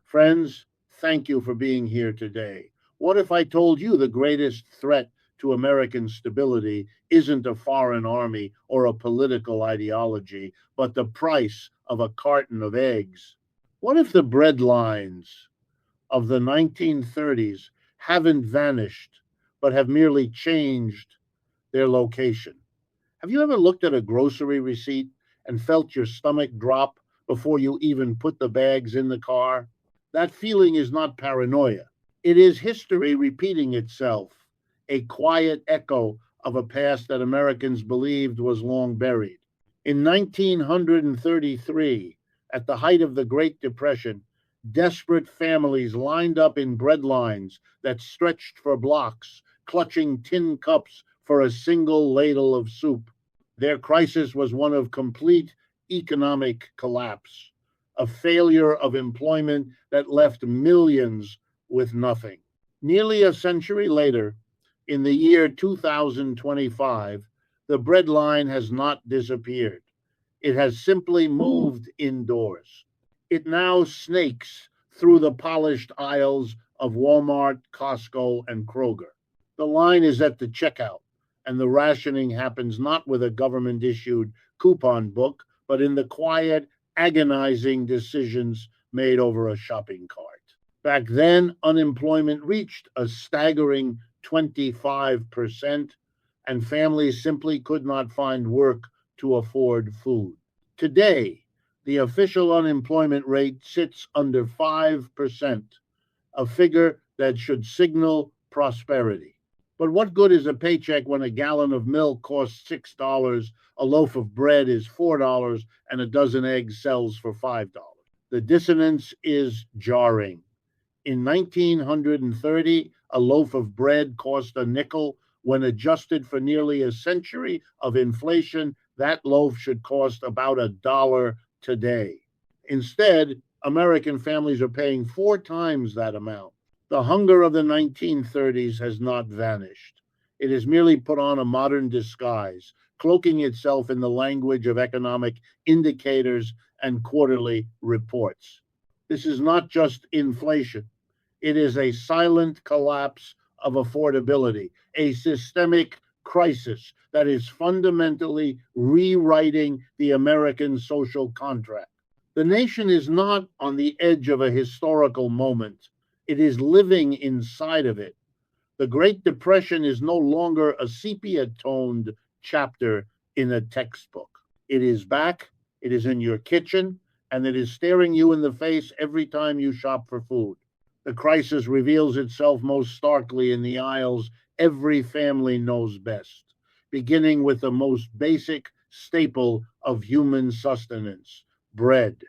Friends, thank you for being here today. What if I told you the greatest threat to American stability isn't a foreign army or a political ideology, but the price of a carton of eggs? What if the bread lines of the 1930s haven't vanished, but have merely changed their location? Have you ever looked at a grocery receipt and felt your stomach drop before you even put the bags in the car? That feeling is not paranoia. It is history repeating itself, a quiet echo of a past that Americans believed was long buried. In 1933, at the height of the Great Depression, desperate families lined up in bread lines that stretched for blocks, clutching tin cups for a single ladle of soup. Their crisis was one of complete economic collapse, a failure of employment that left millions with nothing. Nearly a century later, in the year 2025, the bread line has not disappeared. It has simply moved indoors. It now snakes through the polished aisles of Walmart, Costco, and Kroger. The line is at the checkout, and the rationing happens not with a government issued coupon book, but in the quiet, agonizing decisions made over a shopping cart. Back then, unemployment reached a staggering 25%, and families simply could not find work to afford food. Today, the official unemployment rate sits under 5%, a figure that should signal prosperity. But what good is a paycheck when a gallon of milk costs $6, a loaf of bread is $4, and a dozen eggs sells for $5? The dissonance is jarring. In 1930, a loaf of bread cost a nickel. When adjusted for nearly a century of inflation, that loaf should cost about $1 today. Instead, American families are paying four times that amount. The hunger of the 1930s has not vanished. It has merely put on a modern disguise, cloaking itself in the language of economic indicators and quarterly reports. This is not just inflation. It is a silent collapse of affordability, a systemic crisis that is fundamentally rewriting the American social contract. The nation is not on the edge of a historical moment, it is living inside of it. The Great Depression is no longer a sepia toned chapter in a textbook. It is back, it is in your kitchen, and it is staring you in the face every time you shop for food. The crisis reveals itself most starkly in the aisles every family knows best, beginning with the most basic staple of human sustenance: bread.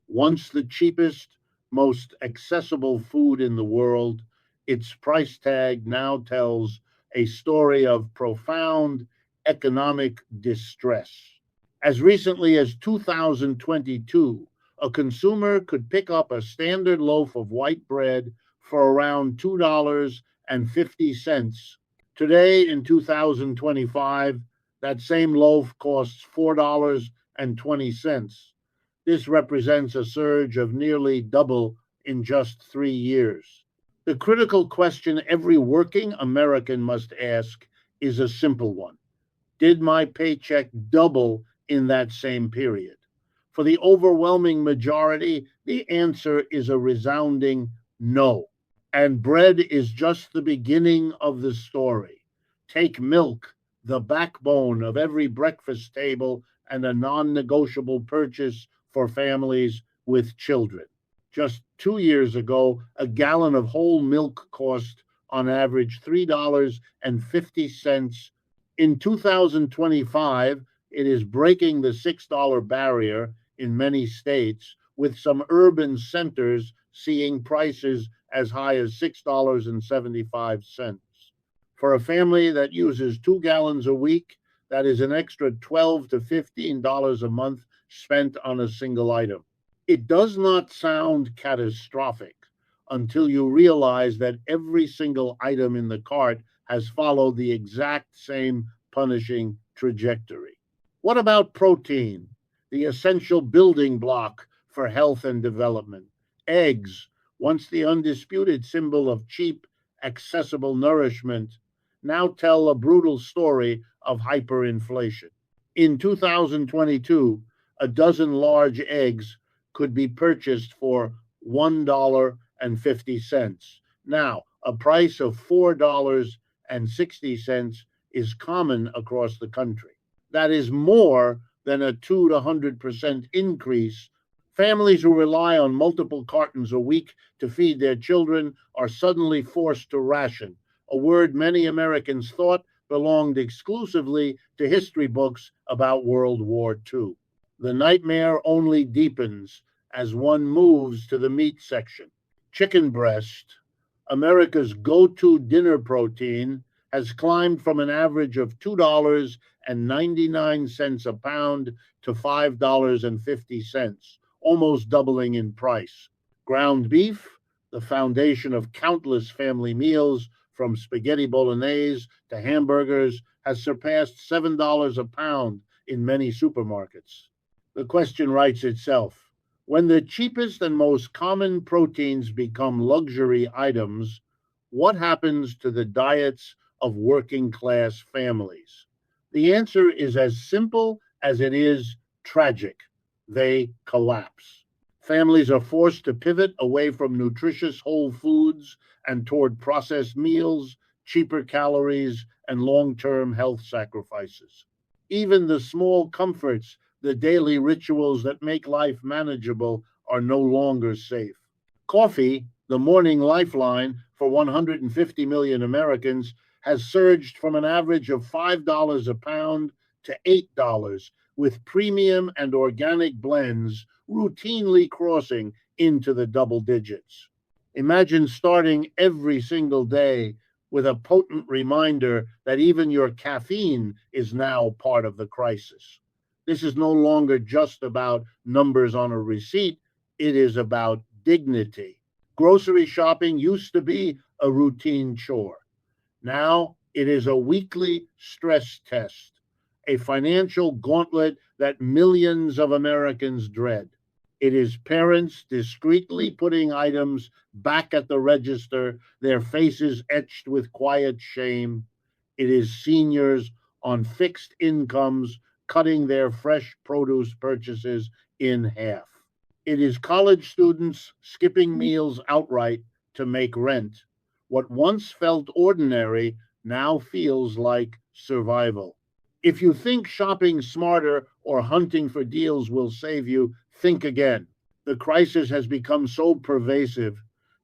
Once the cheapest, most accessible food in the world, its price tag now tells a story of profound economic distress. As recently as 2022, a consumer could pick up a standard loaf of white bread for around $2.50. Today, in 2025, that same loaf costs $4.20. This represents a surge of nearly double in just 3 years. The critical question every working American must ask is a simple one: did my paycheck double in that same period? For the overwhelming majority, the answer is a resounding no. And bread is just the beginning of the story. Take milk, the backbone of every breakfast table and a non negotiable purchase for families with children. Just 2 years ago, a gallon of whole milk cost on average $3.50. In 2025, it is breaking the $6 barrier in many states, with some urban centers seeing prices as high as $6.75. For a family that uses 2 gallons a week, that is an extra $12 to $15 a month spent on a single item. It does not sound catastrophic until you realize that every single item in the cart has followed the exact same punishing trajectory. What about protein, the essential building block for health and development? Eggs, once the undisputed symbol of cheap, accessible nourishment, now tell a brutal story of hyperinflation. In 2022, a dozen large eggs could be purchased for $1.50. Now, a price of $4.60 is common across the country. That is more than a 2 to 100% increase. Families who rely on multiple cartons a week to feed their children are suddenly forced to ration, a word many Americans thought belonged exclusively to history books about World War II. The nightmare only deepens as one moves to the meat section. Chicken breast, America's go to dinner protein, has climbed from an average of $2.99 a pound to $5.50, almost doubling in price. Ground beef, the foundation of countless family meals, from spaghetti bolognese to hamburgers, has surpassed $7 a pound in many supermarkets. The question writes itself. When the cheapest and most common proteins become luxury items, what happens to the diets of working class families? The answer is as simple as it is tragic. They collapse. Families are forced to pivot away from nutritious whole foods and toward processed meals, cheaper calories, and long term health sacrifices. Even the small comforts, the daily rituals that make life manageable, are no longer safe. Coffee, the morning lifeline for 150 million Americans, has surged from an average of $5 a pound to $8, with premium and organic blends routinely crossing into the double digits. Imagine starting every single day with a potent reminder that even your caffeine is now part of the crisis. This is no longer just about numbers on a receipt, it is about dignity. Grocery shopping used to be a routine chore. Now it is a weekly stress test, a financial gauntlet that millions of Americans dread. It is parents discreetly putting items back at the register, their faces etched with quiet shame. It is seniors on fixed incomes cutting their fresh produce purchases in half. It is college students skipping meals outright to make rent. What once felt ordinary now feels like survival. If you think shopping smarter or hunting for deals will save you, think again. The crisis has become so pervasive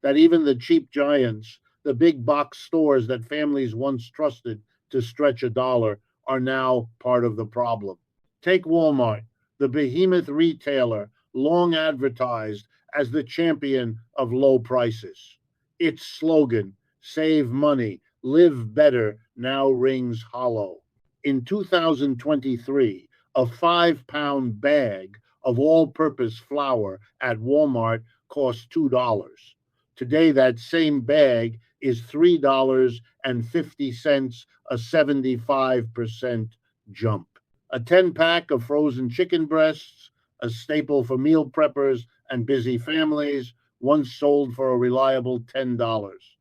that even the cheap giants, the big box stores that families once trusted to stretch a dollar, are now part of the problem. Take Walmart, the behemoth retailer long advertised as the champion of low prices. Its slogan, "Save money, live better," now rings hollow. In 2023, a 5 pound bag of all purpose flour at Walmart cost $2. Today, that same bag is $3.50, a 75% jump. A 10 pack of frozen chicken breasts, a staple for meal preppers and busy families, once sold for a reliable $10.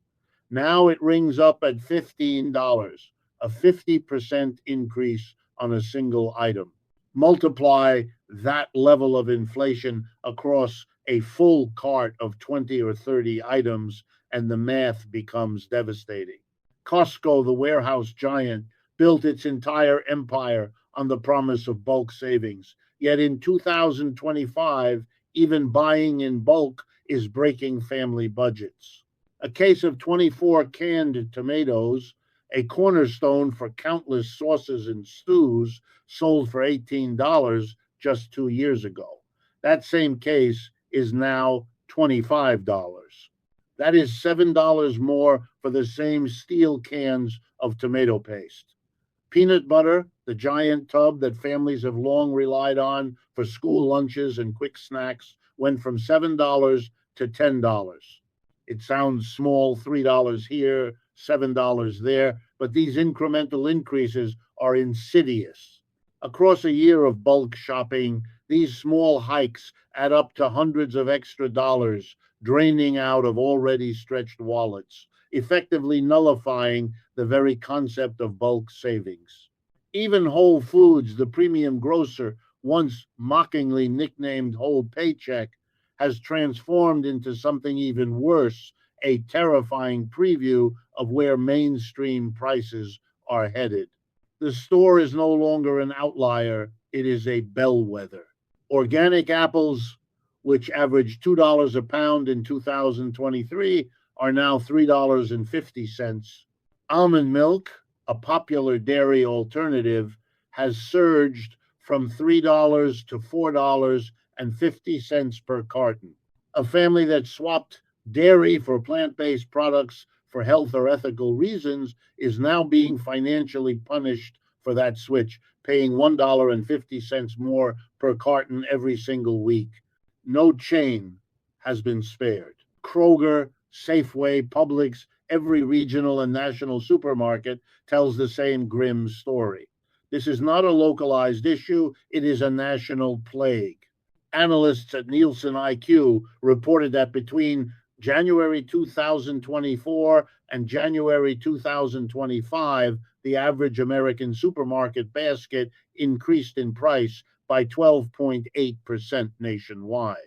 Now it rings up at $15, a 50% increase on a single item. Multiply that level of inflation across a full cart of 20 or 30 items, and the math becomes devastating. Costco, the warehouse giant, built its entire empire on the promise of bulk savings. Yet in 2025, even buying in bulk is breaking family budgets. A case of 24 canned tomatoes, a cornerstone for countless sauces and stews, sold for $18 just 2 years ago. That same case is now $25. That is $7 more for the same steel cans of tomato paste. Peanut butter, the giant tub that families have long relied on for school lunches and quick snacks, went from $7 to $10. It sounds small, $3 here, $7 there, but these incremental increases are insidious. Across a year of bulk shopping, these small hikes add up to hundreds of extra dollars, draining out of already stretched wallets, effectively nullifying the very concept of bulk savings. Even Whole Foods, the premium grocer once mockingly nicknamed Whole Paycheck, has transformed into something even worse, a terrifying preview of where mainstream prices are headed. The store is no longer an outlier, it is a bellwether. Organic apples, which averaged $2 a pound in 2023, are now $3.50. Almond milk, a popular dairy alternative, has surged from $3 to $4.50 per carton. A family that swapped dairy for plant based products for health or ethical reasons is now being financially punished for that switch, paying $1.50 more per carton every single week. No chain has been spared. Kroger, Safeway, Publix, every regional and national supermarket tells the same grim story. This is not a localized issue, it is a national plague. Analysts at Nielsen IQ reported that between January 2024 and January 2025, the average American supermarket basket increased in price by 12.8% nationwide.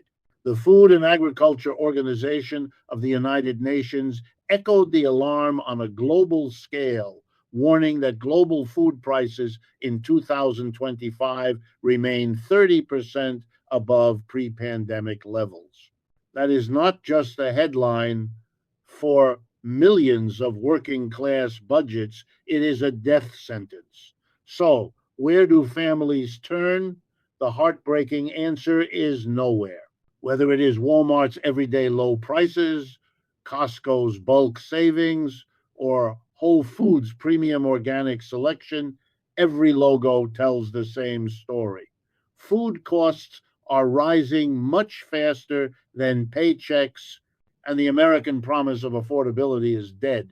The Food and Agriculture Organization of the United Nations echoed the alarm on a global scale, warning that global food prices in 2025 remain 30% above pre pandemic levels. That is not just a headline for millions of working class budgets, it is a death sentence. So, where do families turn? The heartbreaking answer is nowhere. Whether it is Walmart's everyday low prices, Costco's bulk savings, or Whole Foods premium organic selection, every logo tells the same story. Food costs are rising much faster than paychecks, and the American promise of affordability is dead.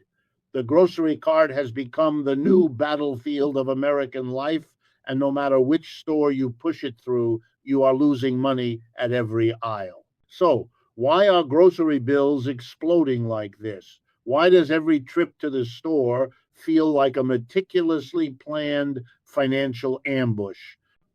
The grocery cart has become the new battlefield of American life, and no matter which store you push it through, you are losing money at every aisle. So, why are grocery bills exploding like this? Why does every trip to the store feel like a meticulously planned financial ambush?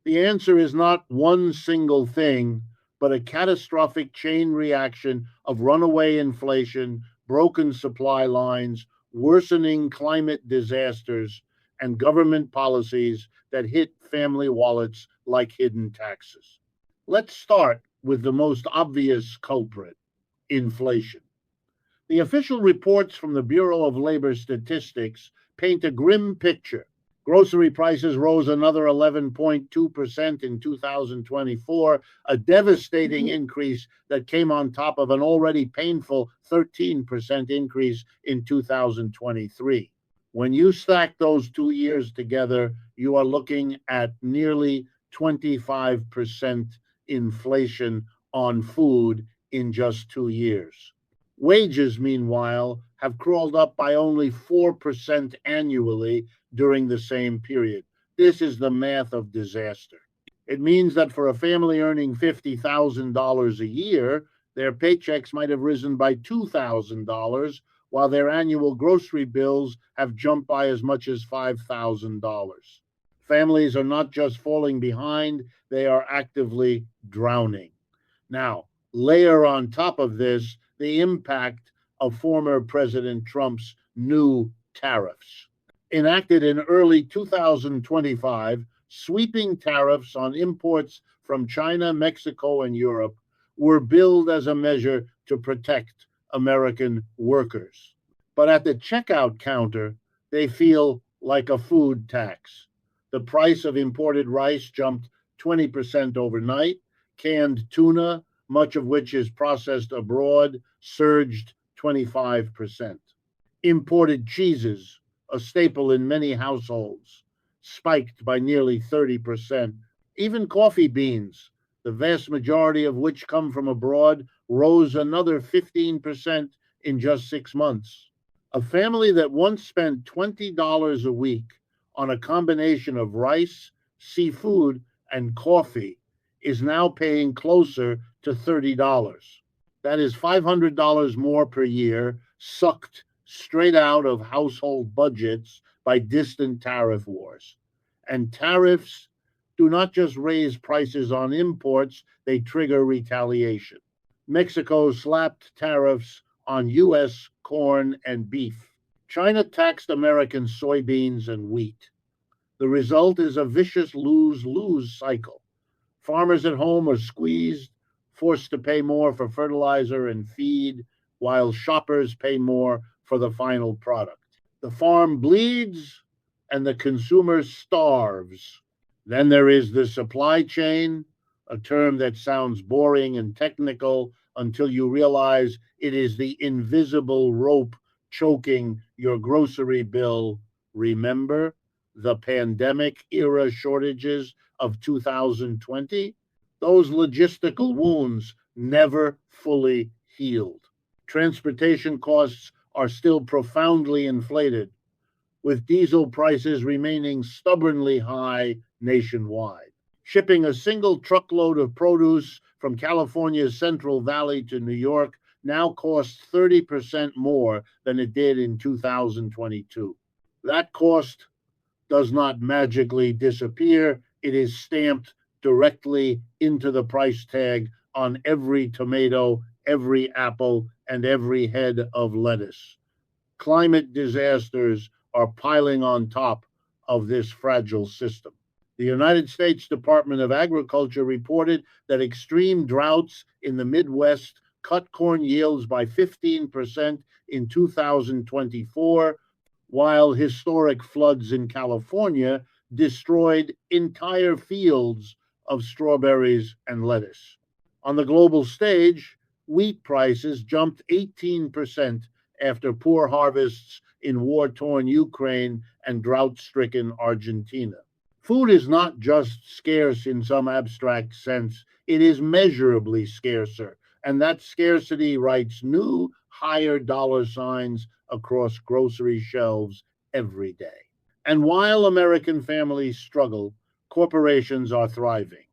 The answer is not one single thing, but a catastrophic chain reaction of runaway inflation, broken supply lines, worsening climate disasters, and government policies that hit family wallets like hidden taxes. Let's start with the most obvious culprit, inflation. The official reports from the Bureau of Labor Statistics paint a grim picture. Grocery prices rose another 11.2% in 2024, a devastating increase that came on top of an already painful 13% increase in 2023. When you stack those 2 years together, you are looking at nearly 25% inflation on food in just 2 years. Wages, meanwhile, have crawled up by only 4% annually during the same period. This is the math of disaster. It means that for a family earning $50,000 a year, their paychecks might have risen by $2,000, while their annual grocery bills have jumped by as much as $5,000. Families are not just falling behind, they are actively drowning. Now, layer on top of this the impact of former President Trump's new tariffs. Enacted in early 2025, sweeping tariffs on imports from China, Mexico, and Europe were billed as a measure to protect American workers. But at the checkout counter, they feel like a food tax. The price of imported rice jumped 20% overnight. Canned tuna, much of which is processed abroad, surged 25%. Imported cheeses, a staple in many households, spiked by nearly 30%. Even coffee beans, the vast majority of which come from abroad, rose another 15% in just 6 months. A family that once spent $20 a week on a combination of rice, seafood, and coffee is now paying closer to $30. That is $500 more per year, sucked straight out of household budgets by distant tariff wars. And tariffs do not just raise prices on imports, they trigger retaliation. Mexico slapped tariffs on U.S. corn and beef. China taxed American soybeans and wheat. The result is a vicious lose lose cycle. Farmers at home are squeezed, forced to pay more for fertilizer and feed, while shoppers pay more for the final product. The farm bleeds and the consumer starves. Then there is the supply chain, a term that sounds boring and technical until you realize it is the invisible rope choking your grocery bill. Remember the pandemic era shortages of 2020? Those logistical wounds never fully healed. Transportation costs are still profoundly inflated, with diesel prices remaining stubbornly high nationwide. Shipping a single truckload of produce from California's Central Valley to New York now costs 30% more than it did in 2022. That cost does not magically disappear, it is stamped directly into the price tag on every tomato, every apple, and every head of lettuce. Climate disasters are piling on top of this fragile system. The United States Department of Agriculture reported that extreme droughts in the Midwest cut corn yields by 15% in 2024, while historic floods in California destroyed entire fields of strawberries and lettuce. On the global stage, wheat prices jumped 18% after poor harvests in war torn Ukraine and drought stricken Argentina. Food is not just scarce in some abstract sense, it is measurably scarcer, and that scarcity writes new, higher dollar signs across grocery shelves every day. And while American families struggle, corporations are thriving.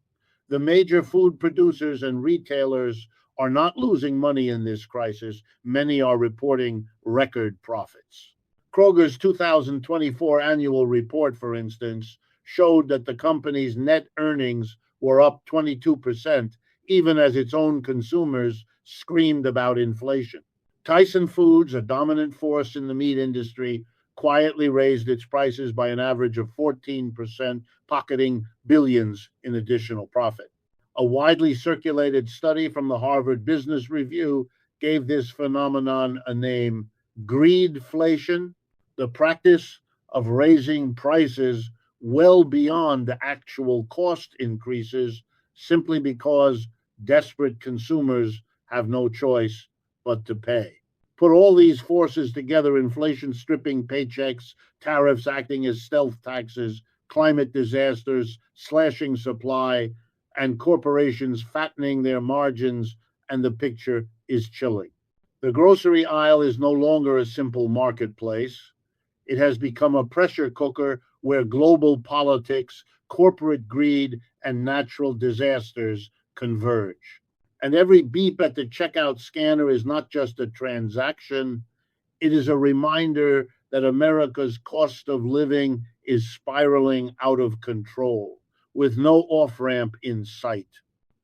The major food producers and retailers are not losing money in this crisis. Many are reporting record profits. Kroger's 2024 annual report, for instance, showed that the company's net earnings were up 22%, even as its own consumers screamed about inflation. Tyson Foods, a dominant force in the meat industry, quietly raised its prices by an average of 14%, pocketing billions in additional profit. A widely circulated study from the Harvard Business Review gave this phenomenon a name: greedflation, the practice of raising prices well beyond the actual cost increases simply because desperate consumers have no choice but to pay. Put all these forces together: inflation stripping paychecks, tariffs acting as stealth taxes, climate disasters slashing supply, and corporations fattening their margins, and the picture is chilling. The grocery aisle is no longer a simple marketplace. It has become a pressure cooker where global politics, corporate greed, and natural disasters converge. And every beep at the checkout scanner is not just a transaction, it is a reminder that America's cost of living is spiraling out of control, with no off ramp in sight.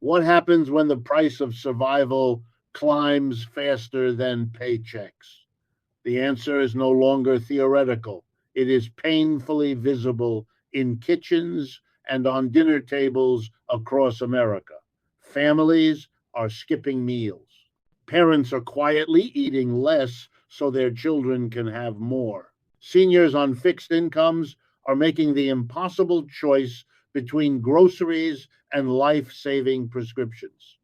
What happens when the price of survival climbs faster than paychecks? The answer is no longer theoretical. It is painfully visible in kitchens and on dinner tables across America. Families are skipping meals. Parents are quietly eating less so their children can have more. Seniors on fixed incomes are making the impossible choice between groceries and life saving prescriptions.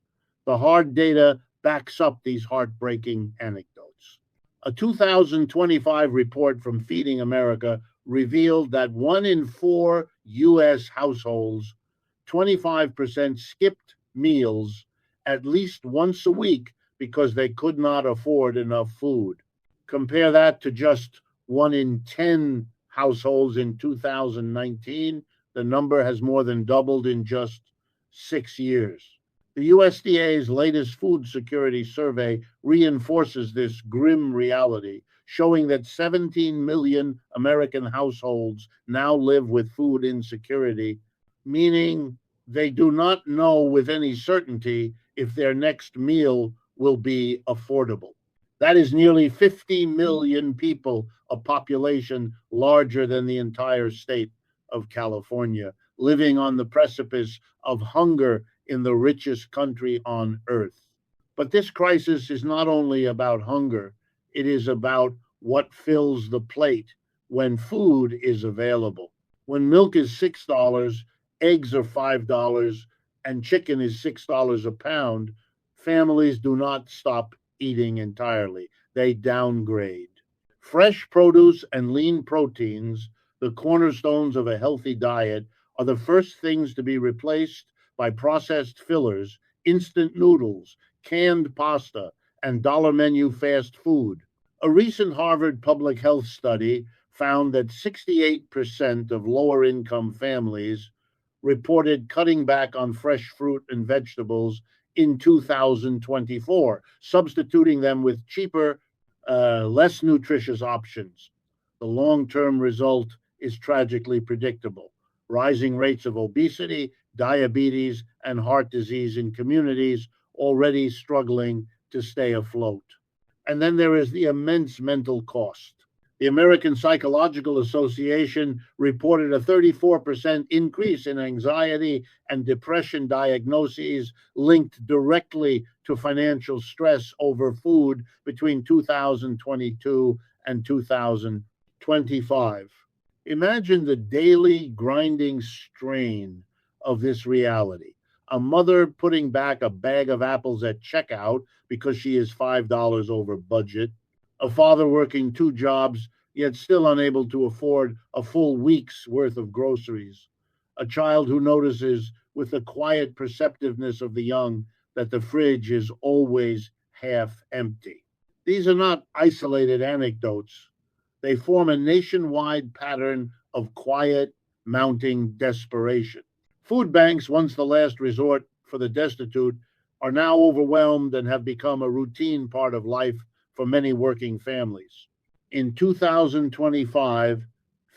The hard data backs up these heartbreaking anecdotes. A 2025 report from Feeding America revealed that 1 in 4 U.S. households, 25%, skipped meals at least once a week because they could not afford enough food. Compare that to just 1 in 10 households in 2019. The number has more than doubled in just 6 years. The USDA's latest food security survey reinforces this grim reality, showing that 17 million American households now live with food insecurity, meaning they do not know with any certainty if their next meal will be affordable. That is nearly 50 million people, a population larger than the entire state of California, living on the precipice of hunger in the richest country on earth. But this crisis is not only about hunger, it is about what fills the plate when food is available. When milk is $6, eggs are $5, and chicken is $6 a pound, families do not stop eating entirely. They downgrade. Fresh produce and lean proteins, the cornerstones of a healthy diet, are the first things to be replaced by processed fillers, instant noodles, canned pasta, and dollar menu fast food. A recent Harvard public health study found that 68% of lower income families reported cutting back on fresh fruit and vegetables in 2024, substituting them with cheaper, less nutritious options. The long term result is tragically predictable: rising rates of obesity, diabetes, and heart disease in communities already struggling to stay afloat. And then there is the immense mental cost. The American Psychological Association reported a 34% increase in anxiety and depression diagnoses linked directly to financial stress over food between 2022 and 2025. Imagine the daily grinding strain of this reality. A mother putting back a bag of apples at checkout because she is $5 over budget. A father working two jobs, yet still unable to afford a full week's worth of groceries. A child who notices, with the quiet perceptiveness of the young, that the fridge is always half empty. These are not isolated anecdotes. They form a nationwide pattern of quiet, mounting desperation. Food banks, once the last resort for the destitute, are now overwhelmed and have become a routine part of life for many working families. In 2025,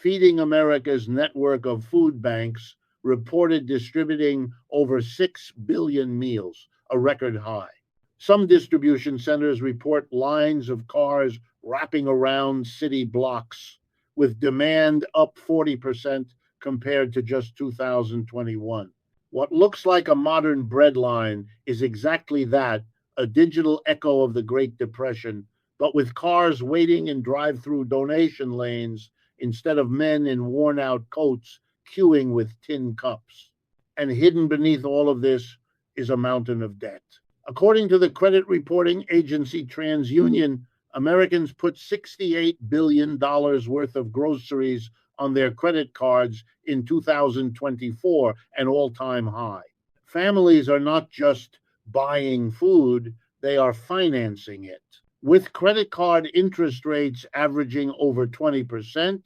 Feeding America's network of food banks reported distributing over 6 billion meals, a record high. Some distribution centers report lines of cars wrapping around city blocks, with demand up 40% compared to just 2021. What looks like a modern bread line is exactly that, a digital echo of the Great Depression, but with cars waiting in drive through donation lanes instead of men in worn out coats queuing with tin cups. And hidden beneath all of this is a mountain of debt. According to the credit reporting agency TransUnion, Americans put $68 billion worth of groceries on their credit cards in 2024, an all time high. Families are not just buying food, they are financing it. With credit card interest rates averaging over 20%,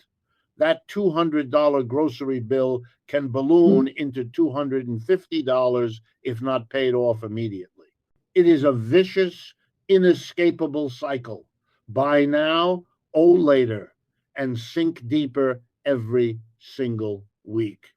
that $200 grocery bill can balloon into $250 if not paid off immediately. It is a vicious, inescapable cycle. Buy now, owe later, and sink deeper every single week.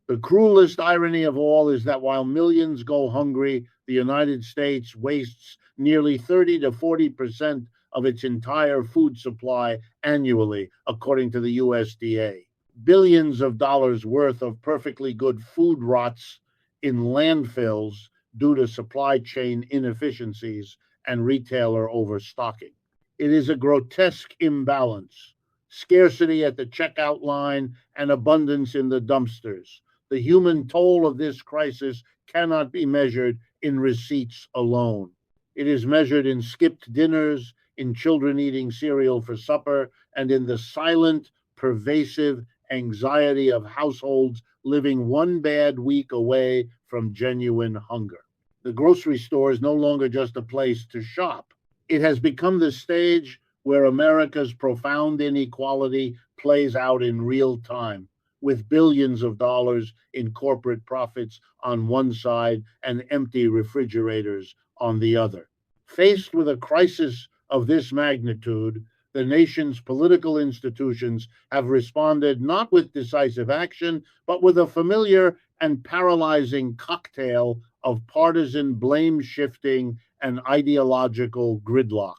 The cruelest irony of all is that while millions go hungry, the United States wastes nearly 30 to 40% of its entire food supply annually, according to the USDA. Billions of dollars worth of perfectly good food rots in landfills due to supply chain inefficiencies and retailer overstocking. It is a grotesque imbalance: scarcity at the checkout line and abundance in the dumpsters. The human toll of this crisis cannot be measured in receipts alone. It is measured in skipped dinners, in children eating cereal for supper, and in the silent, pervasive anxiety of households living one bad week away from genuine hunger. The grocery store is no longer just a place to shop. It has become the stage where America's profound inequality plays out in real time. with billions of dollars in corporate profits on one side and empty refrigerators on the other. Faced with a crisis of this magnitude, the nation's political institutions have responded not with decisive action, but with a familiar and paralyzing cocktail of partisan blame shifting and ideological gridlock.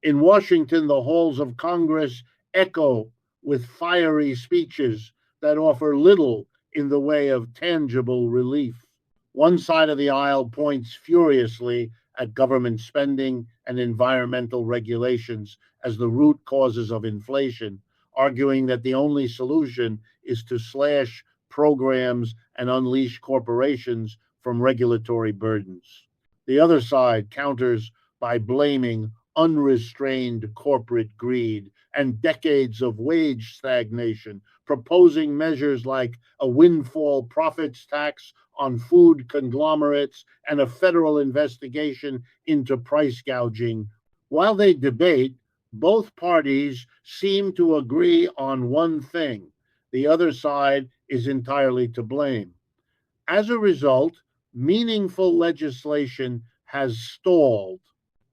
In Washington, the halls of Congress echo with fiery speeches that offer little in the way of tangible relief. One side of the aisle points furiously at government spending and environmental regulations as the root causes of inflation, arguing that the only solution is to slash programs and unleash corporations from regulatory burdens. The other side counters by blaming unrestrained corporate greed and decades of wage stagnation, proposing measures like a windfall profits tax on food conglomerates and a federal investigation into price gouging. While they debate, both parties seem to agree on one thing: the other side is entirely to blame. As a result, meaningful legislation has stalled.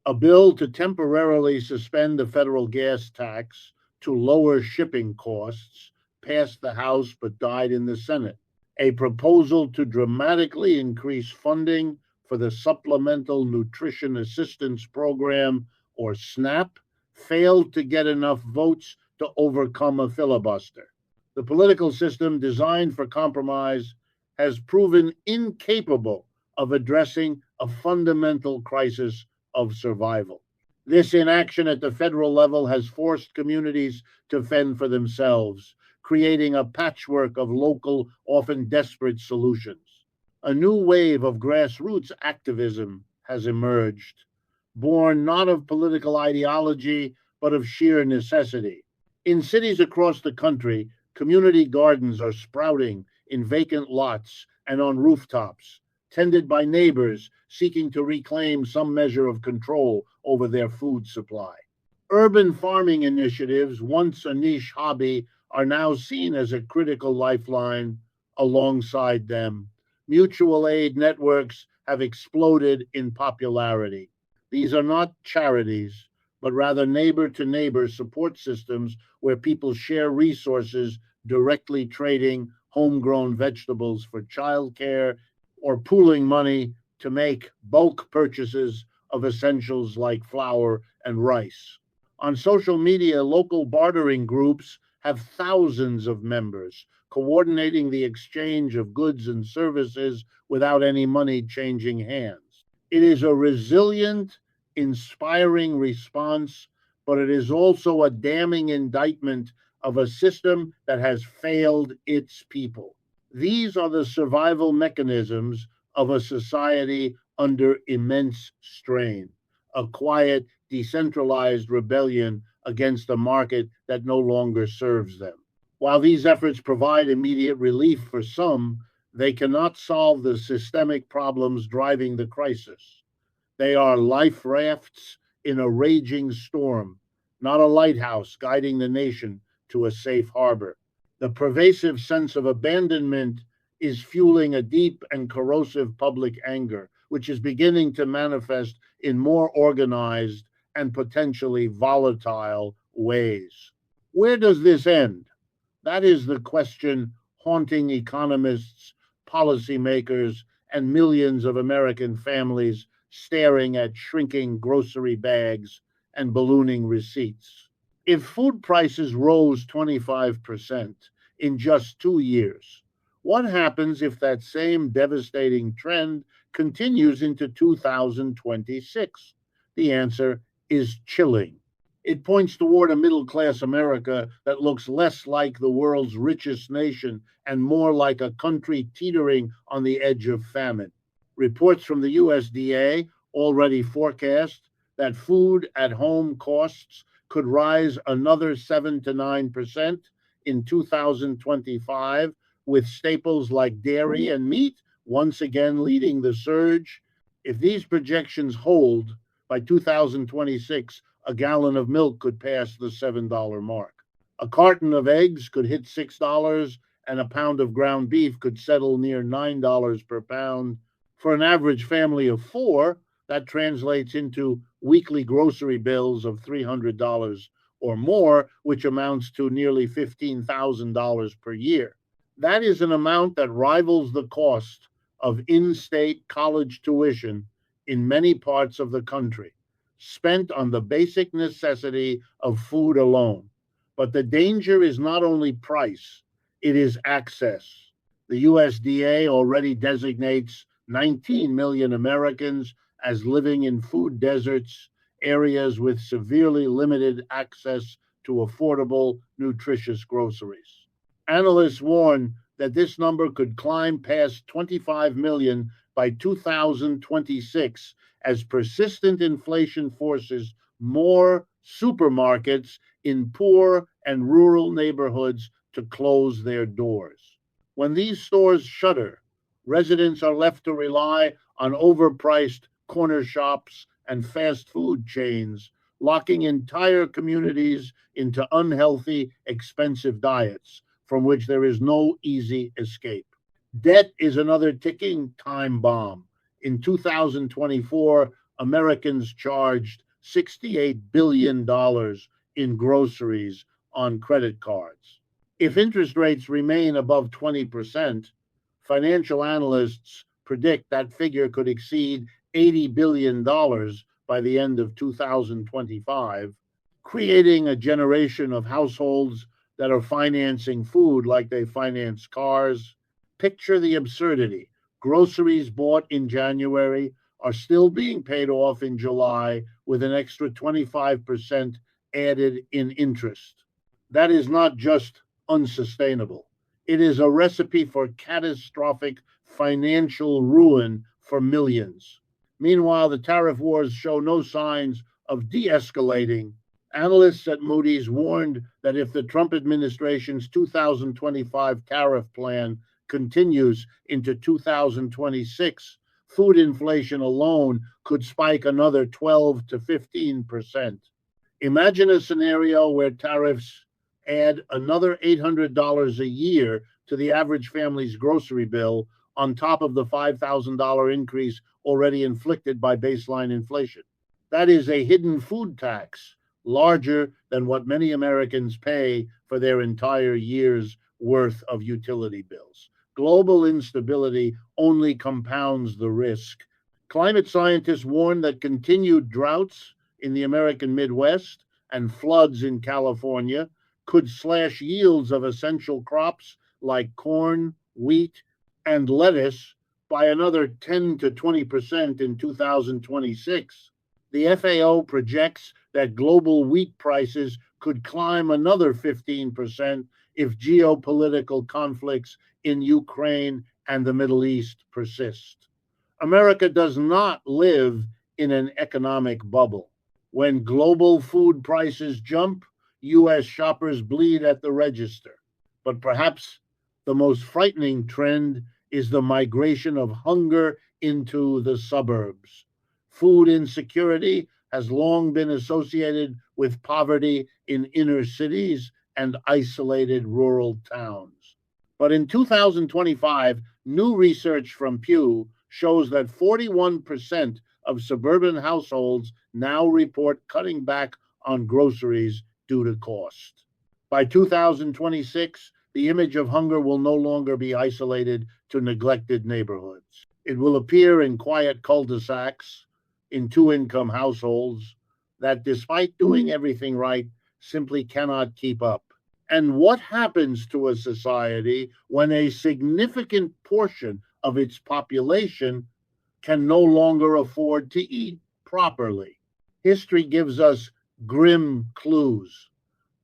A bill to temporarily suspend the federal gas tax to lower shipping costs passed the House but died in the Senate. A proposal to dramatically increase funding for the Supplemental Nutrition Assistance Program, or SNAP, failed to get enough votes to overcome a filibuster. The political system designed for compromise has proven incapable of addressing a fundamental crisis of survival. This inaction at the federal level has forced communities to fend for themselves, creating a patchwork of local, often desperate solutions. A new wave of grassroots activism has emerged, born not of political ideology, but of sheer necessity. In cities across the country, community gardens are sprouting in vacant lots and on rooftops, tended by neighbors seeking to reclaim some measure of control over their food supply. Urban farming initiatives, once a niche hobby, are now seen as a critical lifeline. Alongside them, mutual aid networks have exploded in popularity. These are not charities, but rather neighbor to neighbor support systems where people share resources, directly trading homegrown vegetables for childcare or pooling money to make bulk purchases of essentials like flour and rice. On social media, local bartering groups have thousands of members, coordinating the exchange of goods and services without any money changing hands. It is a resilient, inspiring response, but it is also a damning indictment of a system that has failed its people. These are the survival mechanisms of a society under immense strain, a quiet, decentralized rebellion against a market that no longer serves them. While these efforts provide immediate relief for some, they cannot solve the systemic problems driving the crisis. They are life rafts in a raging storm, not a lighthouse guiding the nation to a safe harbor. The pervasive sense of abandonment is fueling a deep and corrosive public anger, which is beginning to manifest in more organized and potentially volatile ways. Where does this end? That is the question haunting economists, policymakers, and millions of American families staring at shrinking grocery bags and ballooning receipts. If food prices rose 25% in just 2 years, what happens if that same devastating trend continues into 2026? The answer is chilling. It points toward a middle class America that looks less like the world's richest nation and more like a country teetering on the edge of famine. Reports from the USDA already forecast that food at home costs could rise another 7 to 9% in 2025, with staples like dairy and meat once again leading the surge. If these projections hold, by 2026, a gallon of milk could pass the $7 mark. A carton of eggs could hit $6, and a pound of ground beef could settle near $9 per pound. For an average family of four, that translates into weekly grocery bills of $300 or more, which amounts to nearly $15,000 per year. That is an amount that rivals the cost of in state college tuition in many parts of the country, spent on the basic necessity of food alone. But the danger is not only price, it is access. The USDA already designates 19 million Americans as living in food deserts, areas with severely limited access to affordable, nutritious groceries. Analysts warn that this number could climb past 25 million by 2026 as persistent inflation forces more supermarkets in poor and rural neighborhoods to close their doors. When these stores shutter, residents are left to rely on overpriced corner shops and fast food chains, locking entire communities into unhealthy, expensive diets from which there is no easy escape. Debt is another ticking time bomb. In 2024, Americans charged $68 billion in groceries on credit cards. If interest rates remain above 20%, financial analysts predict that figure could exceed $80 billion by the end of 2025, creating a generation of households that are financing food like they finance cars. Picture the absurdity. Groceries bought in January are still being paid off in July with an extra 25% added in interest. That is not just unsustainable. It is a recipe for catastrophic financial ruin for millions. Meanwhile, the tariff wars show no signs of de escalating. Analysts at Moody's warned that if the Trump administration's 2025 tariff plan continues into 2026, food inflation alone could spike another 12 to 15%. Imagine a scenario where tariffs add another $800 a year to the average family's grocery bill on top of the $5,000 increase already inflicted by baseline inflation. That is a hidden food tax larger than what many Americans pay for their entire year's worth of utility bills. Global instability only compounds the risk. Climate scientists warn that continued droughts in the American Midwest and floods in California could slash yields of essential crops like corn, wheat, and lettuce by another 10 to 20% in 2026. The FAO projects that global wheat prices could climb another 15% if geopolitical conflicts in Ukraine and the Middle East persist. America does not live in an economic bubble. When global food prices jump, U.S. shoppers bleed at the register. But perhaps the most frightening trend is the migration of hunger into the suburbs. Food insecurity has long been associated with poverty in inner cities and isolated rural towns. But in 2025, new research from Pew shows that 41% of suburban households now report cutting back on groceries due to cost. By 2026, the image of hunger will no longer be isolated to neglected neighborhoods. It will appear in quiet cul-de-sacs, in two-income households that, despite doing everything right, simply cannot keep up. And what happens to a society when a significant portion of its population can no longer afford to eat properly? History gives us grim clues.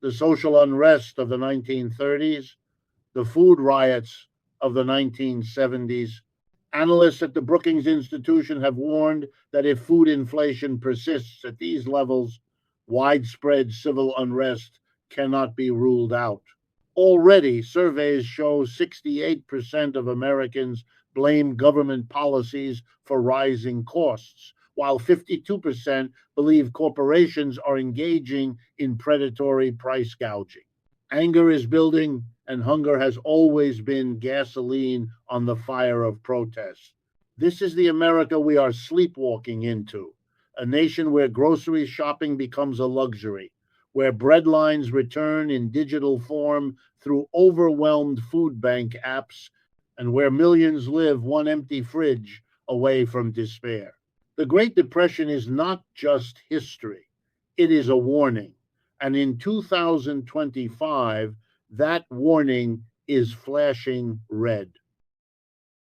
The social unrest of the 1930s, the food riots of the 1970s. Analysts at the Brookings Institution have warned that if food inflation persists at these levels, widespread civil unrest cannot be ruled out. Already, surveys show 68% of Americans blame government policies for rising costs, while 52% believe corporations are engaging in predatory price gouging. Anger is building and hunger has always been gasoline on the fire of protest. This is the America we are sleepwalking into, a nation where grocery shopping becomes a luxury, where bread lines return in digital form through overwhelmed food bank apps, and where millions live one empty fridge away from despair. The Great Depression is not just history, it is a warning. And in 2025, that warning is flashing red.